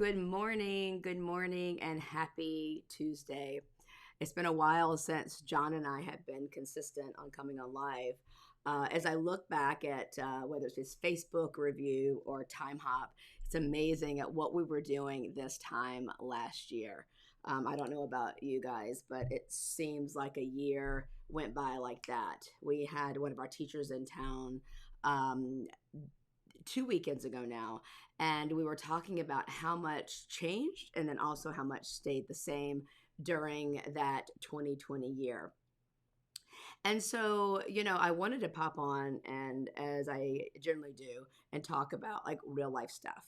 Good morning, and happy Tuesday. It's been a while since John and I have been consistent on coming on live. As I look back at whether it's his Facebook review or Time Hop, it's amazing at what we were doing this time last year. I don't know about you guys, but it seems like a year went by like that. We had one of our teachers in town um, 2 weekends ago now, and we were talking about how much changed and then also how much stayed the same during that 2020 year. And so, I wanted to pop on and as I generally do and talk about like real life stuff.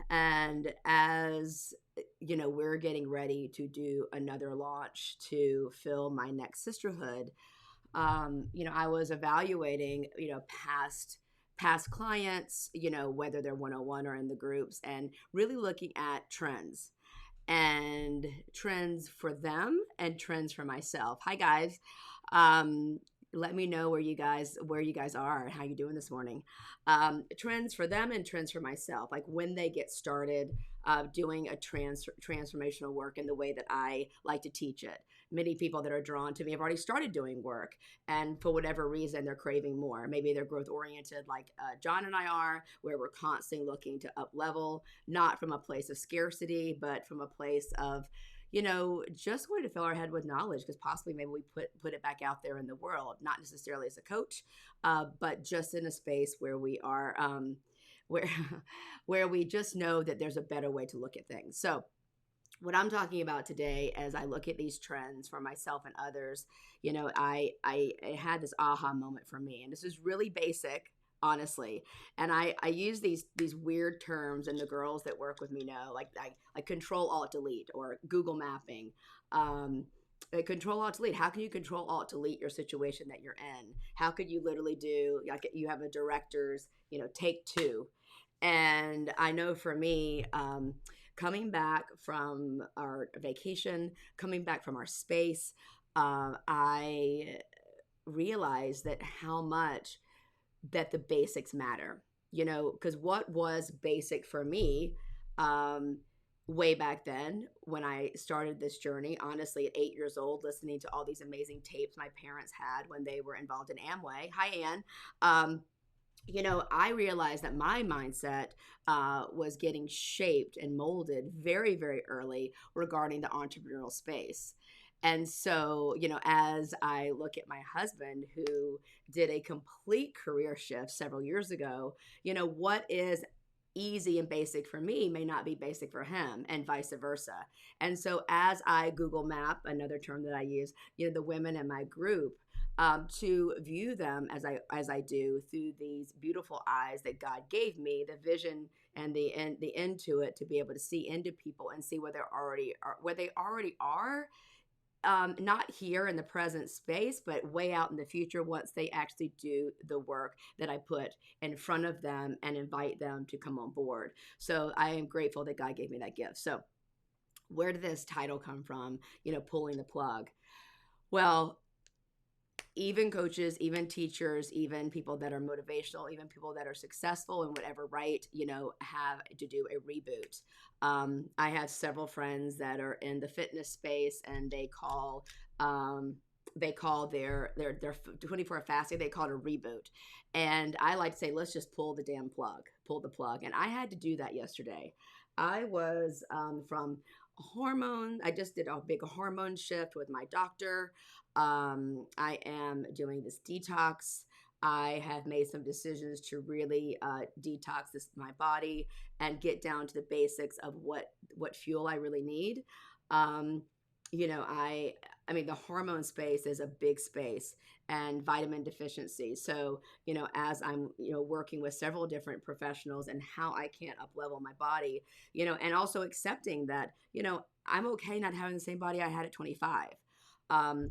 And as we're getting ready to do another launch to fill my next sisterhood, I was evaluating, past clients, whether they're one-on-one or in the groups, and really looking at and trends for them and trends for myself. Hi guys. Um, Let me know where you guys are and how you doing this morning. Trends for them and trends for myself, like when they get started doing a transformational work in the way that I like to teach it. Many people that are drawn to me have already started doing work, and for whatever reason, they're craving more. Maybe they're growth oriented, like John and I are, where we're constantly looking to up level, not from a place of scarcity, but from a place of just wanted to fill our head with knowledge, because possibly maybe we put it back out there in the world, not necessarily as a coach, but just in a space where we are, where where we just know that there's a better way to look at things. So what I'm talking about today, as I look at these trends for myself and others, I had this aha moment for me, and this is really basic, honestly. And I use these weird terms, and the girls that work with me know, like Control Alt Delete or Google Mapping. Control Alt Delete. How can you Control Alt Delete your situation that you're in? How could you literally do, like, you have a director's take two? And I know for me, coming back from our vacation, coming back from our space, I realized that how much that the basics matter, because what was basic for me, um, way back then when I started this journey, honestly, at 8 years old, listening to all these amazing tapes my parents had when they were involved in Amway. Hi, Ann. Um, I realized that my mindset was getting shaped and molded very, very early regarding the entrepreneurial space. And so, as I look at my husband who did a complete career shift several years ago, what is easy and basic for me may not be basic for him, and vice versa. And so as I Google Map, another term that I use, the women in my group, to view them as I do through these beautiful eyes that God gave me, the vision and the end to it, to be able to see into people and see where they already are, not here in the present space, but way out in the future once they actually do the work that I put in front of them and invite them to come on board. So I am grateful that God gave me that gift. So where did this title come from? Pulling the plug. Well, even coaches, even teachers, even people that are motivational, even people that are successful in whatever right, have to do a reboot. I have several friends that are in the fitness space, and they call their 24 fasting, they call it a reboot. And I like to say, let's just pull the plug. And I had to do that yesterday. I was from hormone. I just did a big hormone shift with my doctor. I am doing this detox. I have made some decisions to really detox my body and get down to the basics of what fuel I really need. Um, I mean, the hormone space is a big space, and vitamin deficiency. So, as I'm, working with several different professionals and how I can't up level my body, and also accepting that, I'm okay not having the same body I had at 25. Um,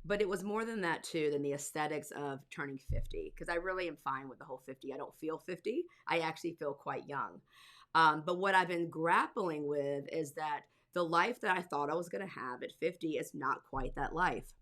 but it was more than that too, than the aesthetics of turning 50, because I really am fine with the whole 50. I don't feel 50. I actually feel quite young. But what I've been grappling with is that the life that I thought I was going to have at 50 is not quite that life.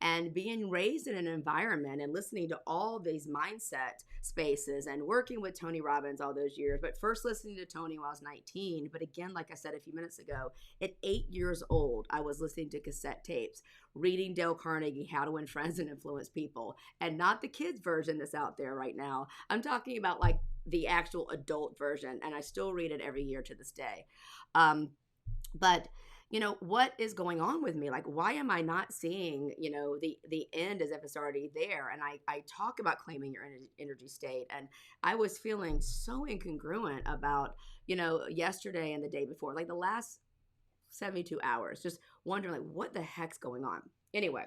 And being raised in an environment and listening to all these mindset spaces and working with Tony Robbins all those years, but first listening to Tony when I was 19. But again, like I said a few minutes ago, at 8 years old, I was listening to cassette tapes, reading Dale Carnegie, How to Win Friends and Influence People, and not the kids version that's out there right now. I'm talking about like the actual adult version, and I still read it every year to this day. Um, but what is going on with me? Like, why am I not seeing the end as if it's already there? And I talk about claiming your energy state, and I was feeling so incongruent about yesterday and the day before, like the last 72 hours, just wondering like what the heck's going on. Anyway,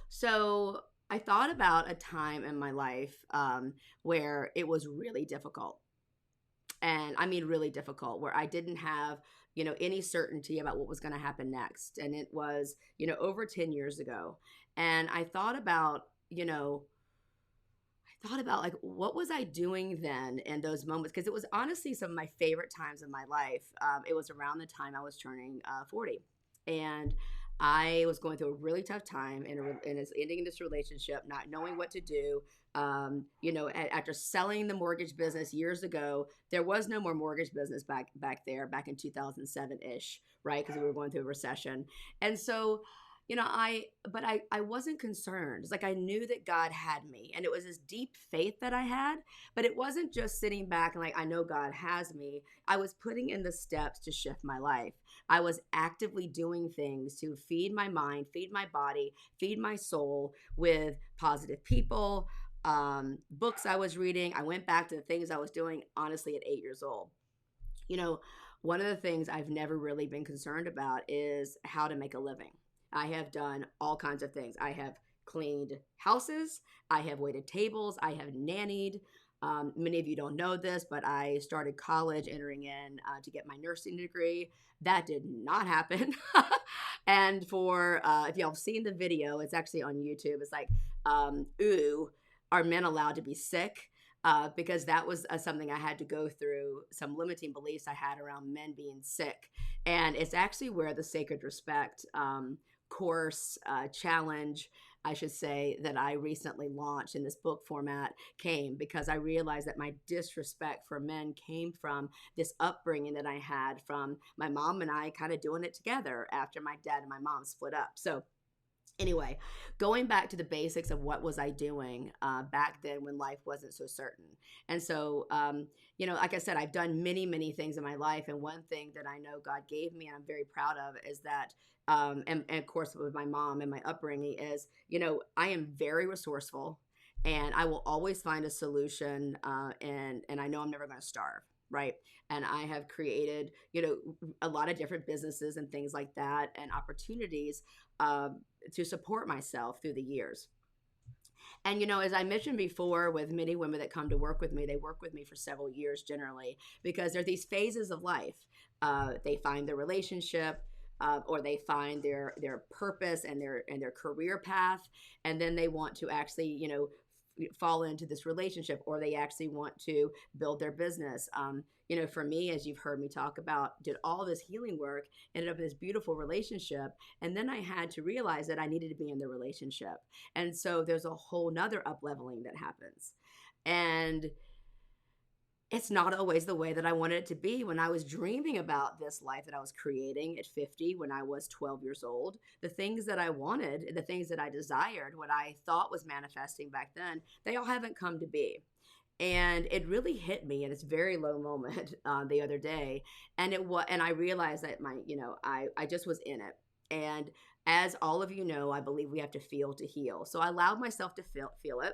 so I thought about a time in my life where it was really difficult, and I mean really difficult, where I didn't have any certainty about what was going to happen next. And it was over 10 years ago. And I thought about like what was I doing then in those moments, because it was honestly some of my favorite times in my life. It was around the time I was turning 40, and I was going through a really tough time and it's ending this relationship, not knowing what to do. After selling the mortgage business years ago, there was no more mortgage business back in 2007 ish, right? Because we were going through a recession, and so I wasn't concerned. It's like I knew that God had me, and it was this deep faith that I had. But it wasn't just sitting back and like I know God has me. I was putting in the steps to shift my life. I was actively doing things to feed my mind, feed my body, feed my soul with positive people, books I was reading. I went back to the things I was doing honestly at 8 years old. You know, one of the things I've never really been concerned about is how to make a living. I have done all kinds of things. I have cleaned houses. I have waited tables. I have nannied. Many of you don't know this, but I started college entering in to get my nursing degree. That did not happen. And for, if y'all have seen the video, it's actually on YouTube. It's like, ooh, are men allowed to be sick? Because that was something I had to go through, some limiting beliefs I had around men being sick. And it's actually where the Sacred Respect course, challenge, I should say, that I recently launched in this book format came, because I realized that my disrespect for men came from this upbringing that I had from my mom and I kind of doing it together after my dad and my mom split up. So anyway, going back to the basics of what was I doing back then when life wasn't so certain. And so, like I said, I've done many, many things in my life. And one thing that I know God gave me and I'm very proud of is that, and of course with my mom and my upbringing is, I am very resourceful and I will always find a solution, and I know I'm never going to starve. Right. And I have created, a lot of different businesses and things like that and opportunities to support myself through the years. And, as I mentioned before, with many women that come to work with me, they work with me for several years generally, because there are these phases of life. They find their relationship, or they find their purpose and their career path. And then they want to actually, fall into this relationship, or they actually want to build their business. For me, as you've heard me talk about, did all this healing work, ended up in this beautiful relationship. And then I had to realize that I needed to be in the relationship. And so there's a whole nother up leveling that happens. And it's not always the way that I wanted it to be. When I was dreaming about this life that I was creating at 50, when I was 12 years old, the things that I wanted, the things that I desired, what I thought was manifesting back then, they all haven't come to be. And it really hit me in this very low moment the other day. And I realized that I just was in it. And as all of you know, I believe we have to feel to heal. So I allowed myself to feel it.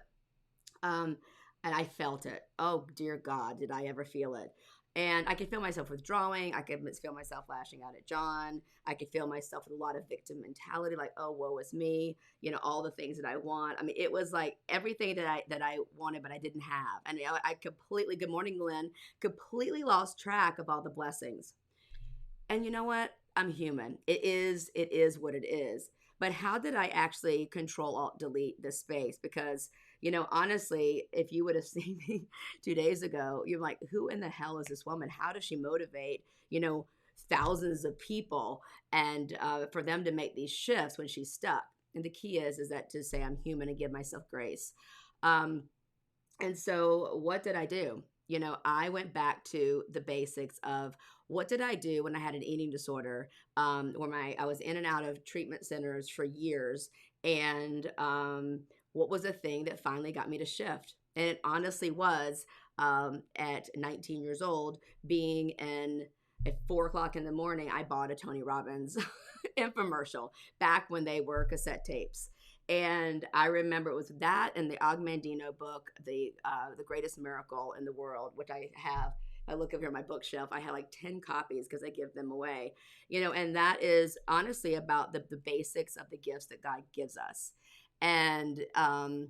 And I felt it. Oh, dear God, did I ever feel it? And I could feel myself withdrawing. I could feel myself lashing out at John. I could feel myself with a lot of victim mentality, like, oh, woe is me. All the things that I want. I mean, it was like everything that I wanted, but I didn't have. And I completely, good morning, Glenn, completely lost track of all the blessings. And you know what? I'm human. It is what it is. But how did I actually control, alt, delete this space? Because honestly, if you would have seen me 2 days ago, you're like, who in the hell is this woman? How does she motivate, thousands of people and for them to make these shifts when she's stuck? And the key is that to say I'm human and give myself grace. Um, and so what did I do? I went back to the basics of what did I do when I had an eating disorder, where I was in and out of treatment centers for years, and what was the thing that finally got me to shift? And it honestly was at 19 years old, being in at 4 o'clock in the morning, I bought a Tony Robbins infomercial back when they were cassette tapes. And I remember it was that and the Augmandino book, the Greatest Miracle in the World, which I have. I look over here on my bookshelf. I have like 10 copies because I give them away. And that is honestly about the basics of the gifts that God gives us. And I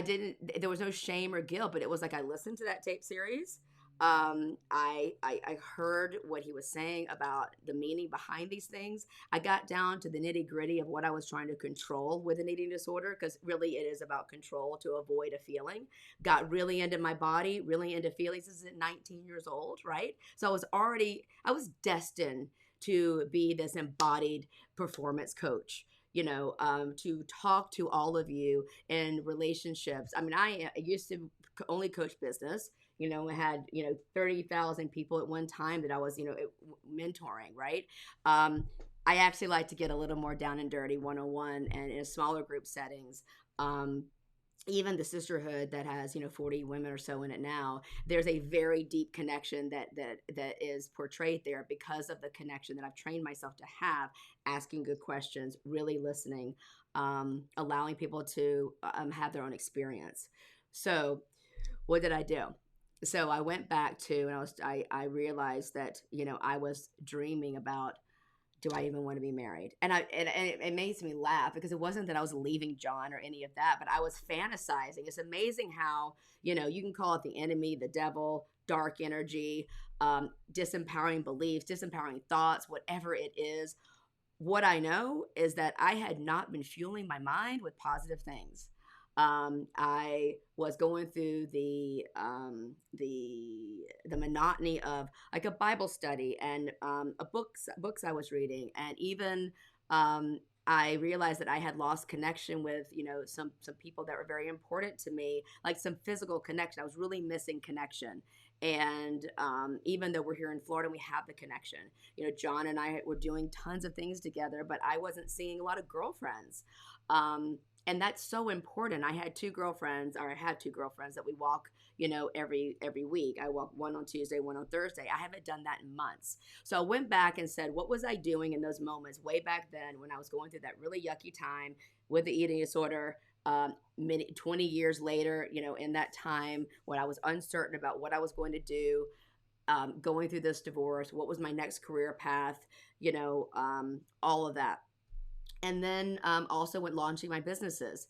didn't, there was no shame or guilt, but it was like I listened to that tape series. I heard what he was saying about the meaning behind these things. I got down to the nitty gritty of what I was trying to control with an eating disorder, because really it is about control to avoid a feeling. Got really into my body, really into feelings. This is at 19 years old, right? So I was destined to be this embodied performance coach, to talk to all of you in relationships. I mean, I used to only coach business. I had, 30,000 people at one time that I was, mentoring, right? I actually like to get a little more down and dirty one-on-one and in smaller group settings. Even the sisterhood that has 40 women or so in it now, there's a very deep connection that is portrayed there because of the connection that I've trained myself to have, asking good questions, really listening, allowing people to have their own experience. So what did I do? So I went back to, and I realized that I was dreaming about, do I even want to be married? And it makes me laugh because it wasn't that I was leaving John or any of that, but I was fantasizing. It's amazing how, you can call it the enemy, the devil, dark energy, disempowering beliefs, disempowering thoughts, whatever it is. What I know is that I had not been fueling my mind with positive things. I was going through the monotony of like a Bible study and books I was reading, and even I realized that I had lost connection with some people that were very important to me, like some physical connection. I was really missing connection, and even though we're here in Florida, we have the connection. John and I were doing tons of things together, but I wasn't seeing a lot of girlfriends. And that's so important. I have two girlfriends that we walk, every week. I walk one on Tuesday, one on Thursday. I haven't done that in months. So I went back and said, what was I doing in those moments way back then when I was going through that really yucky time with the eating disorder? 20 years later, in that time when I was uncertain about what I was going to do, going through this divorce, what was my next career path, all of that. And then also went launching my businesses,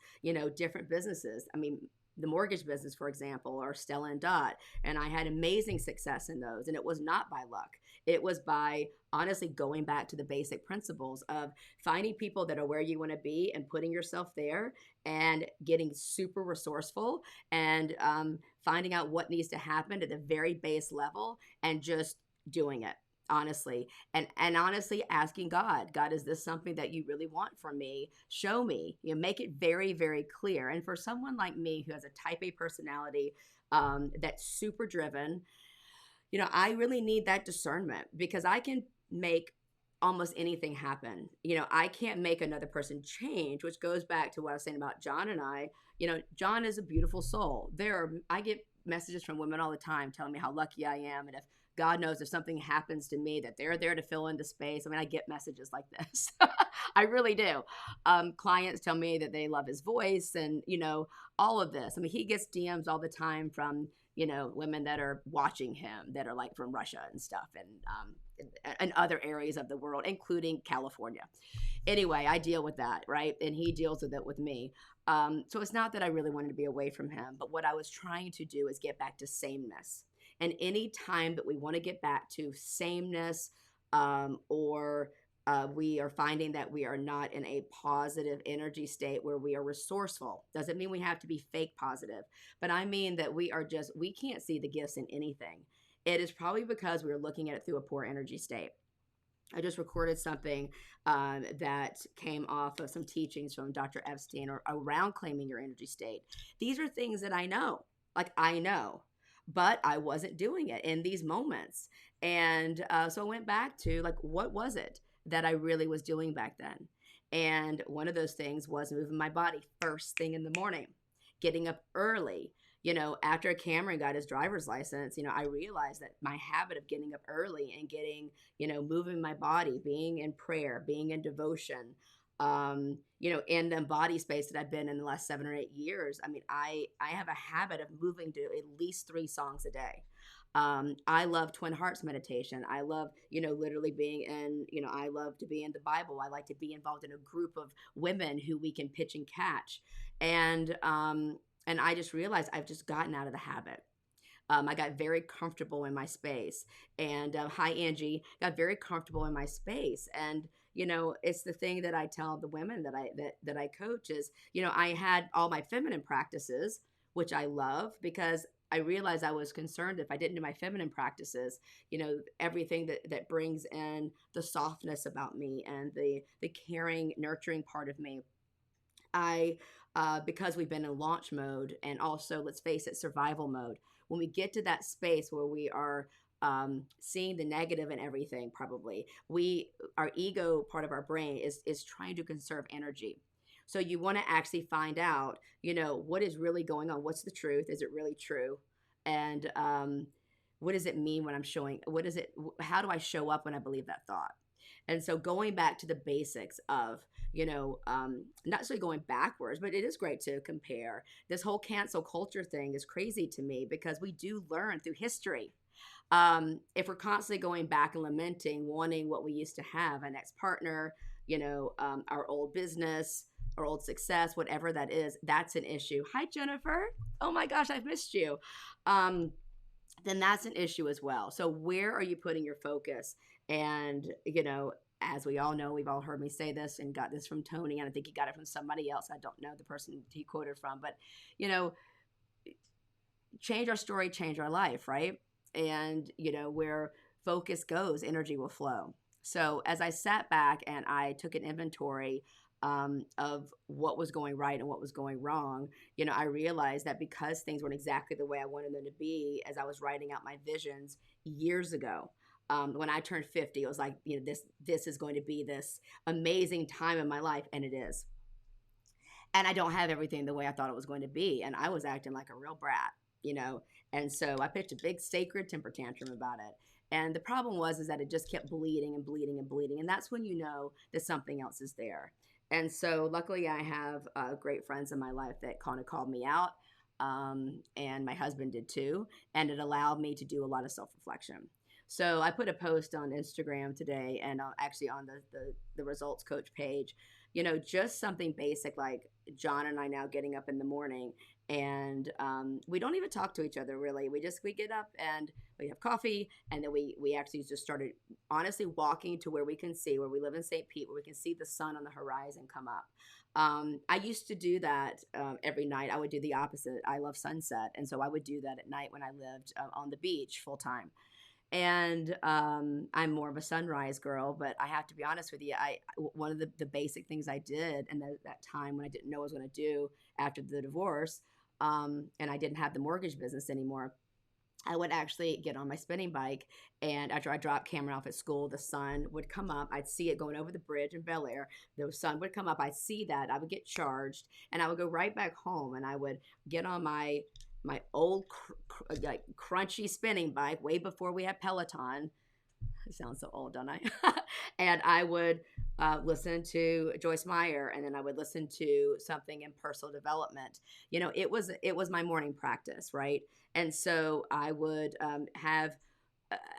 different businesses. I mean, the mortgage business, for example, or Stella and Dot. And I had amazing success in those. And it was not by luck. It was by honestly going back to the basic principles of finding people that are where you want to be and putting yourself there and getting super resourceful and finding out what needs to happen at the very base level and just doing it. Honestly, and honestly asking God, is this something that you really want from me? Show me, make it very, very clear. And for someone like me who has a type A personality, that's super driven, I really need that discernment because I can make almost anything happen. I can't make another person change, which goes back to what I was saying about John and I. John is a beautiful soul. I get messages from women all the time telling me how lucky I am, and if God knows if something happens to me that they're there to fill in the space. I mean, I get messages like this. I really do. Clients tell me that they love his voice and, all of this. I mean, he gets DMs all the time from, women that are watching him that are like from Russia and stuff and other areas of the world, including California. Anyway, I deal with that, right? And he deals with it with me. So it's not that I really wanted to be away from him, but what I was trying to do is get back to sameness. And any time that we want to get back to sameness or we are finding that we are not in a positive energy state where we are resourceful, doesn't mean we have to be fake positive, but I mean that we can't see the gifts in anything. It is probably because we're looking at it through a poor energy state. I just recorded something that came off of some teachings from Dr. Epstein or around claiming your energy state. These are things that I know, like I know, but I wasn't doing it in these moments. And so I went back to like, what was it that I really was doing back then? And one of those things was moving my body first thing in the morning, getting up early. After Cameron got his driver's license, I realized that my habit of getting up early and getting, moving my body, being in prayer, being in devotion, in the body space that I've been in the last 7 or 8 years. I mean, I have a habit of moving to at least 3 songs a day. I love Twin Hearts meditation. I love, literally being in, I love to be in the Bible. I like to be involved in a group of women who we can pitch and catch. And I just realized I've just gotten out of the habit. I got very comfortable in my space. And hi, Angie, got very comfortable in my space. And it's the thing that I tell the women that I coach is, I had all my feminine practices, which I love because I realized I was concerned if I didn't do my feminine practices, everything that brings in the softness about me and the caring, nurturing part of me. I because we've been in launch mode and also, let's face it, survival mode. When we get to that space where we are seeing the negative in everything, probably our ego part of our brain is trying to conserve energy. So you want to actually find out, what is really going on. What's the truth? Is it really true? And what does it mean when I'm showing? What is it? How do I show up when I believe that thought? And so going back to the basics of, not necessarily going backwards, but it is great to compare. This whole cancel culture thing is crazy to me because we do learn through history. If we're constantly going back and lamenting, wanting what we used to have, an ex-partner, our old business, our old success, whatever that is, that's an issue. Hi, Jennifer. Oh my gosh, I've missed you. Then that's an issue as well. So where are you putting your focus? And, as we all know, we've all heard me say this and got this from Tony, and I think he got it from somebody else. I don't know the person he quoted from, but, change our story, change our life, right? And, where focus goes, energy will flow. So as I sat back and I took an inventory of what was going right and what was going wrong, I realized that because things weren't exactly the way I wanted them to be as I was writing out my visions years ago. When I turned 50, it was like, this is going to be this amazing time in my life, and it is. And I don't have everything the way I thought it was going to be, and I was acting like a real brat. And so I pitched a big sacred temper tantrum about it. And the problem was is that it just kept bleeding and bleeding and bleeding, and that's when you know that something else is there. And so luckily I have great friends in my life that kind of called me out, and my husband did too, and it allowed me to do a lot of self-reflection. So I put a post on Instagram today and actually on the results coach page, just something basic like John and I now getting up in the morning and we don't even talk to each other really. We get up and we have coffee and then we actually just started honestly walking to where we can see, where we live in St. Pete, where we can see the sun on the horizon come up. I used to do that every night. I would do the opposite. I love sunset. And so I would do that at night when I lived on the beach full time. And I'm more of a sunrise girl, but I have to be honest with you. One of the basic things I did, and that time when I didn't know what I was going to do after the divorce, and I didn't have the mortgage business anymore, I would actually get on my spinning bike, and after I dropped Cameron off at school, the sun would come up. I'd see it going over the bridge in Bel Air. The sun would come up. I'd see that. I would get charged, and I would go right back home, and I would get on my old like crunchy spinning bike way before we had Peloton. It sounds so old, don't I? And I would listen to Joyce Meyer, and then I would listen to something in personal development. It was my morning practice, right? And so I would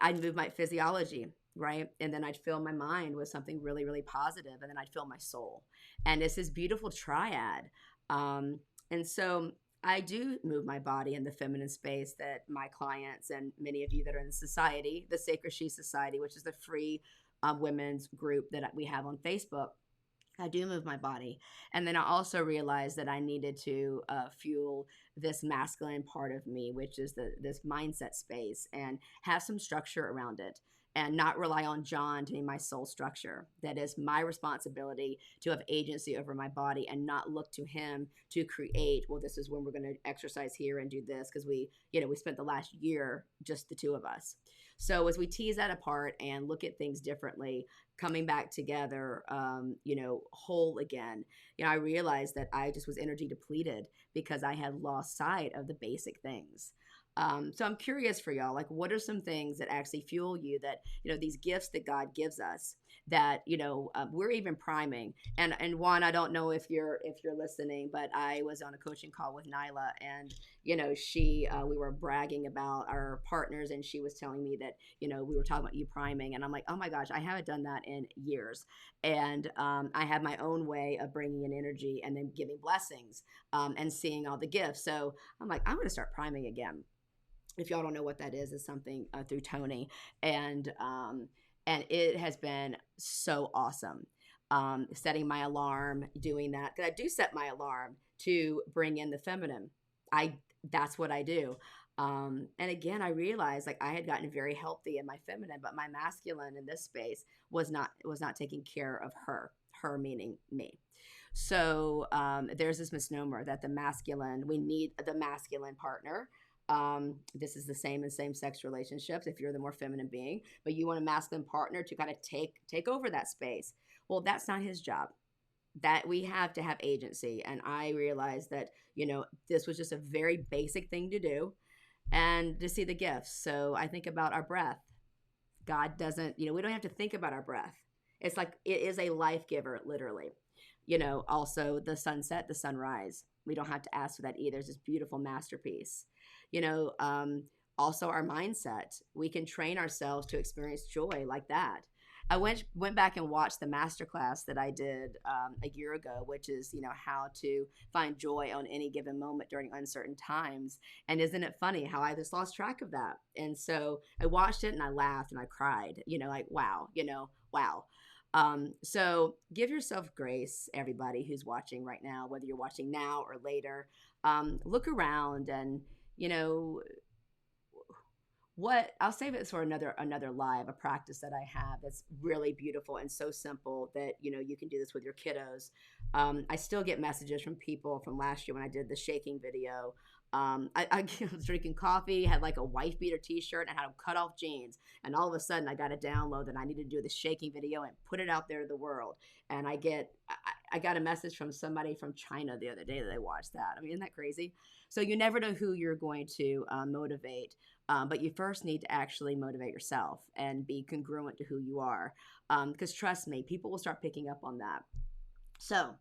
I'd move my physiology, right? And then I'd fill my mind with something really, really positive, and then I'd fill my soul. And it's this beautiful triad. And so I do move my body in the feminine space that my clients and many of you that are in the society, the Sacred She Society, which is the free women's group that we have on Facebook. I do move my body. And then I also realized that I needed to fuel this masculine part of me, which is this mindset space, and have some structure around it, and not rely on John to be my sole structure. That is my responsibility to have agency over my body and not look to him to create, well, this is when we're going to exercise here and do this because we spent the last year just the two of us. So as we tease that apart and look at things differently, coming back together, whole again, I realized that I just was energy depleted because I had lost sight of the basic things. So I'm curious for y'all, like, what are some things that actually fuel you, that, these gifts that God gives us, that, we're even priming. And Juan, I don't know if you're listening, but I was on a coaching call with Nyla, and, we were bragging about our partners, and she was telling me that, we were talking about you priming, and I'm like, oh my gosh, I haven't done that in years. And I have my own way of bringing in energy and then giving blessings, and seeing all the gifts. So I'm like, I'm going to start priming again. If y'all don't know what that is something through Tony, and it has been so awesome. Setting my alarm, doing that, because I do set my alarm to bring in the feminine. That's what I do. And again, I realized, like, I had gotten very healthy in my feminine, but my masculine in this space was not taking care of her meaning me. So there's this misnomer that we need the masculine partner. This is the same in same-sex relationships if you're the more feminine being, but you want a masculine partner to kind of take over that space. Well, that's not his job. That we have to have agency. And I realized that, this was just a very basic thing to do, and to see the gifts. So I think about our breath. God doesn't, we don't have to think about our breath. It's like it is a life giver, literally. Also the sunset, the sunrise. We don't have to ask for that either. It's this beautiful masterpiece. You know, also our mindset. We can train ourselves to experience joy like that. I went back and watched the masterclass that I did a year ago, which is, how to find joy on any given moment during uncertain times. And isn't it funny how I just lost track of that? And so I watched it and I laughed and I cried, like, wow, wow. So give yourself grace, everybody who's watching right now, whether you're watching now or later. Look around and, what I'll save it for another live, a practice that I have that's really beautiful and so simple that you can do this with your kiddos. I still get messages from people from last year when I did the shaking video. I was drinking coffee, had like a wife beater t-shirt, and had cut off jeans, and all of a sudden I got a download that I needed to do the shaking video and put it out there to the world. And I got a message from somebody from China the other day that they watched that. I mean, isn't that crazy? So you never know who you're going to motivate. But you first need to actually motivate yourself and be congruent to who you are. Because trust me, people will start picking up on that. So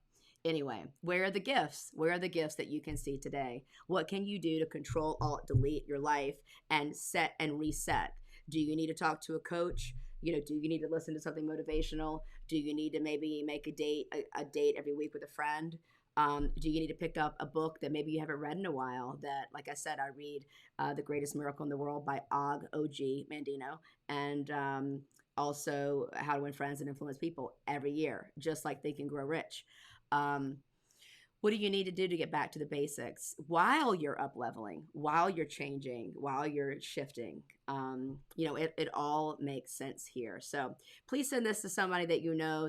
anyway, where are the gifts? Where are the gifts that you can see today? What can you do to control, alt, delete your life and set and reset? Do you need to talk to a coach? Do you need to listen to something motivational? Do you need to maybe make a date every week with a friend? Do you need to pick up a book that maybe you haven't read in a while? That, like I said, I read The Greatest Miracle in the World by Og Mandino, and also How to Win Friends and Influence People every year, just like Think and Grow Rich. What do you need to do to get back to the basics while you're up leveling, while you're changing, while you're shifting? It all makes sense here. So please send this to somebody that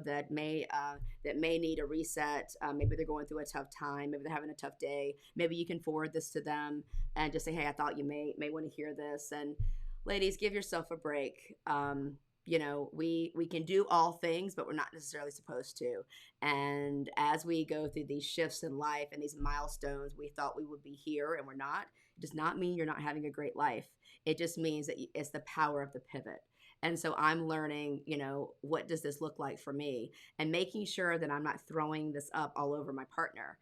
that may need a reset. Maybe they're going through a tough time. Maybe they're having a tough day. Maybe you can forward this to them and just say, hey, I thought you may want to hear this. And ladies, give yourself a break. We can do all things, but we're not necessarily supposed to. And as we go through these shifts in life and these milestones, we thought we would be here and we're not. It does not mean you're not having a great life. It just means that it's the power of the pivot. And so I'm learning, what does this look like for me, and making sure that I'm not throwing this up all over my partner,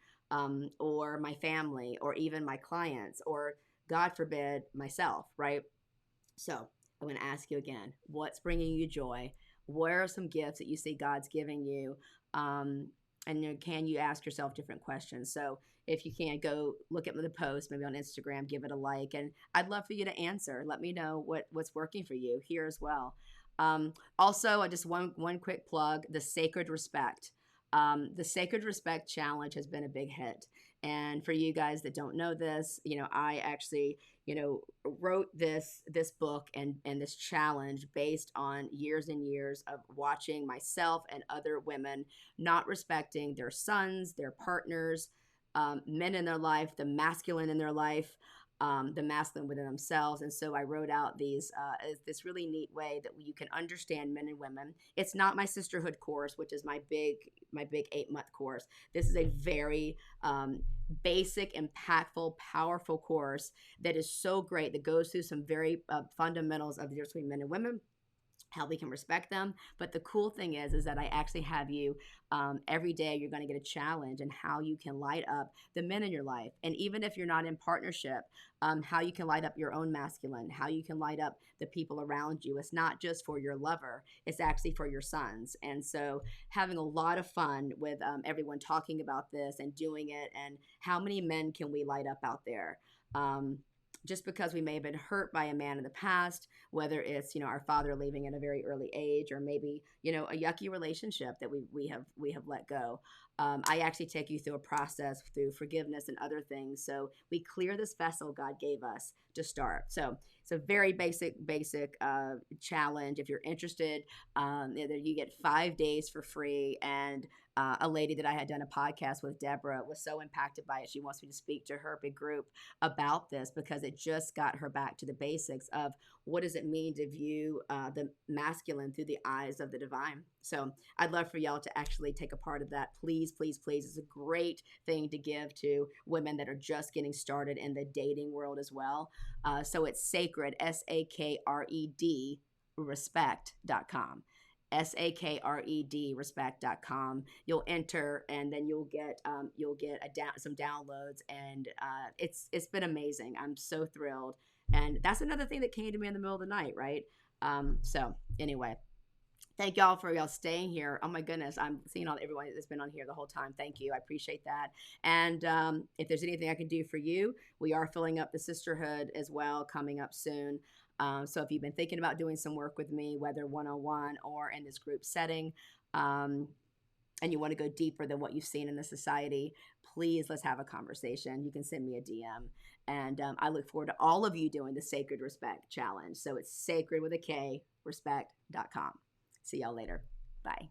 or my family, or even my clients, or God forbid, myself, right? So I'm going to ask you again, what's bringing you joy? Where are some gifts that you see God's giving you? And can you ask yourself different questions? So if you can, go look at the post, maybe on Instagram, give it a like. And I'd love for you to answer. Let me know what's working for you here as well. Also, just one quick plug, the Sacred Respect. The Sacred Respect Challenge has been a big hit. And for you guys that don't know this, I actually, wrote this book and this challenge based on years and years of watching myself and other women not respecting their sons, their partners, men in their life, the masculine in their life, the masculine within themselves. And so I wrote out this really neat way that you can understand men and women. It's not my sisterhood course, which is my big 8-month course. This is a very basic, impactful, powerful course that is so great, that goes through some very fundamentals of the difference between men and women, how we can respect them. But the cool thing is that I actually have you every day. You're going to get a challenge and how you can light up the men in your life, and even if you're not in partnership, how you can light up your own masculine, how you can light up the people around you. It's not just for your lover; it's actually for your sons. And so, having a lot of fun with everyone talking about this and doing it, and how many men can we light up out there? Just because we may have been hurt by a man in the past, whether it's our father leaving at a very early age, or maybe a yucky relationship that we have let go. I actually take you through a process through forgiveness and other things, so we clear this vessel God gave us to start. So it's a very basic challenge. If you're interested, you get 5 days for free. And a lady that I had done a podcast with, Deborah, was so impacted by it. She wants me to speak to her big group about this, because it just got her back to the basics of what does it mean to view the masculine through the eyes of the divine. So I'd love for y'all to actually take a part of that. Please, please, please. It's a great thing to give to women that are just getting started in the dating world as well. So it's sacred, SAKRED, respect.com. SAKRED, respect.com. You'll enter, and then you'll get some downloads, and it's been amazing. I'm so thrilled, and that's another thing that came to me in the middle of the night, right? So anyway, thank y'all for y'all staying here. Oh my goodness, I'm seeing everyone that's been on here the whole time. Thank you, I appreciate that. And if there's anything I can do for you, we are filling up the sisterhood as well, coming up soon. So if you've been thinking about doing some work with me, whether one-on-one or in this group setting, and you want to go deeper than what you've seen in the society, please, let's have a conversation. You can send me a DM. And I look forward to all of you doing the Sacred Respect Challenge. So it's sacred with a K, respect.com. See y'all later. Bye.